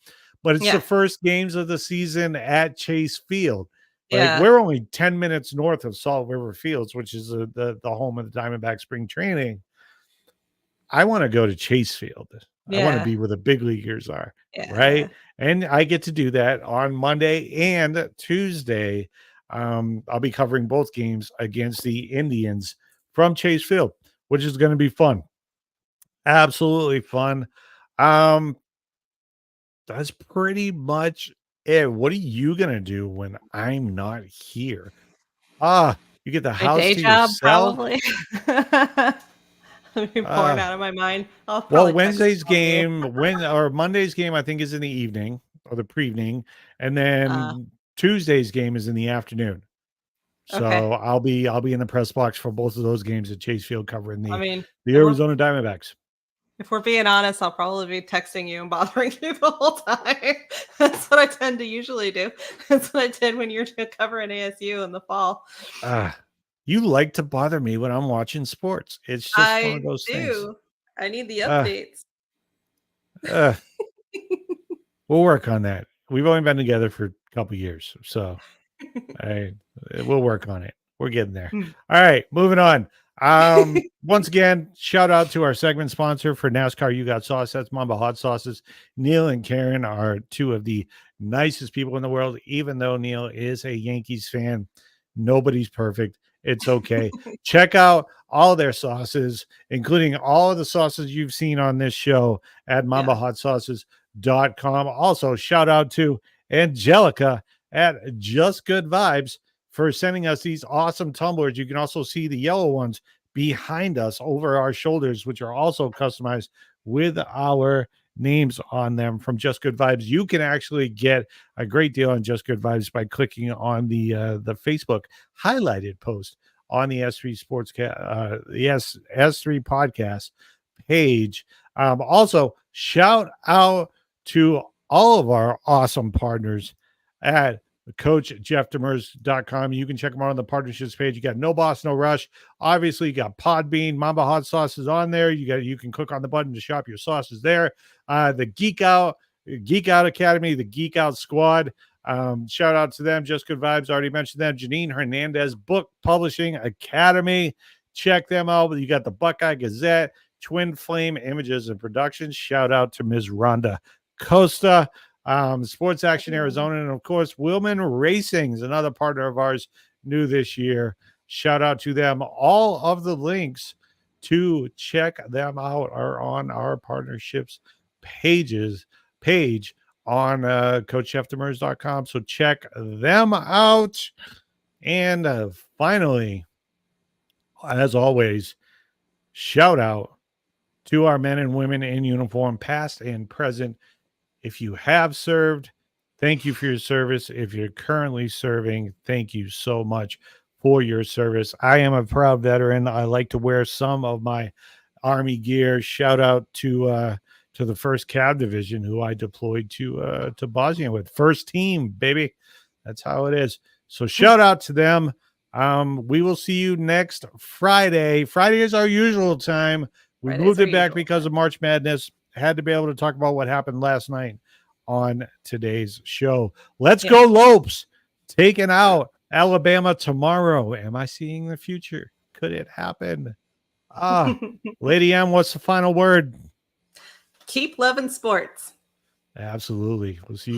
but it's the Yeah. first games of the season at Chase Field. Like Yeah. we're only 10 minutes north of Salt River Fields, which is the home of the Diamondback spring training. I want to go to Chase Field. I want to Yeah. be where the big leaguers are, Yeah. right? And I get to do that on Monday and Tuesday. I'll be covering both games against the Indians from Chase Field, which is going to be fun. Absolutely fun. Um, that's pretty much it. What are you going to do when I'm not here? You get the My house day to job, yourself. probably. I'm born Uh, out of my mind. I'll Well, probably text Wednesday's call you. game, Monday's game, I think is in the evening or the pre-evening, and Uh, then Tuesday's game is in the afternoon. okay. So I'll be in the press box for both of those games at Chase Field covering I the mean, the Arizona Diamondbacks. if we're being honest, I'll probably be texting you and bothering you the whole time. That's what I tend to usually do. That's what I did when you were covering ASU in the fall. You like to bother me when I'm watching sports. It's just one of I those things. do. I need the Uh, updates. uh, we'll work on that. We've only been together for a couple years, so I we'll work on it. We're getting there. Hmm. All right, moving on. Once again, shout out to our segment sponsor for NASCAR. You got sauce. That's Mamba Hot Sauces. Neil and Karen are two of the nicest people in the world. Even though Neil is a Yankees fan, nobody's perfect. It's okay. Check out all their sauces, including all of the sauces you've seen on this show at Yeah. mambahotsauces.com. Also, shout out to Angelica at Just Good Vibes for sending us these awesome tumblers. You can also see the yellow ones behind us over our shoulders, which are also customized with our names on them from Just Good Vibes. You can actually get a great deal on Just Good Vibes by clicking on the Facebook highlighted post on the S3 S3 podcast page. Also, shout out to all of our awesome partners at CoachJeffDemers.com. You can check them out on the partnerships page. You got No Boss, No Rush. Obviously, you got Podbean, Mamba Hot Sauces on there. You can click on the button to shop your sauces there. The Geek Out Geek Out Academy, the Geek Out Squad. Shout out to them. Just Good Vibes. Already mentioned them. Janine Hernandez Book Publishing Academy. Check them out. You got the Buckeye Gazette, Twin Flame Images and Productions. Shout out to Ms. Rhonda Costa. Sports Action Arizona. And of course, Willman Racing is another partner of ours new this year. Shout out to them. All of the links to check them out are on our partnerships page on coachjeffdemers.com. So check them out. And finally, as always, shout out to our men and women in uniform, past and present. If you have served, thank you for your service. If you're currently serving, thank you so much for your service. I am a proud veteran. I like to wear some of my Army gear. Shout out to the 1st Cav Division, who I deployed to Bosnia with. First team, baby. That's how it is. So shout out to them. We will see you next Friday. Friday is our usual time. We Fridays moved are it back usual because time. of March Madness. Had to be able to talk about what happened last night on today's show. Let's go Lopes. Taking out Alabama tomorrow. Am I seeing the future? Could it happen? Lady M, what's the final word? Keep loving sports. Absolutely. We'll see you.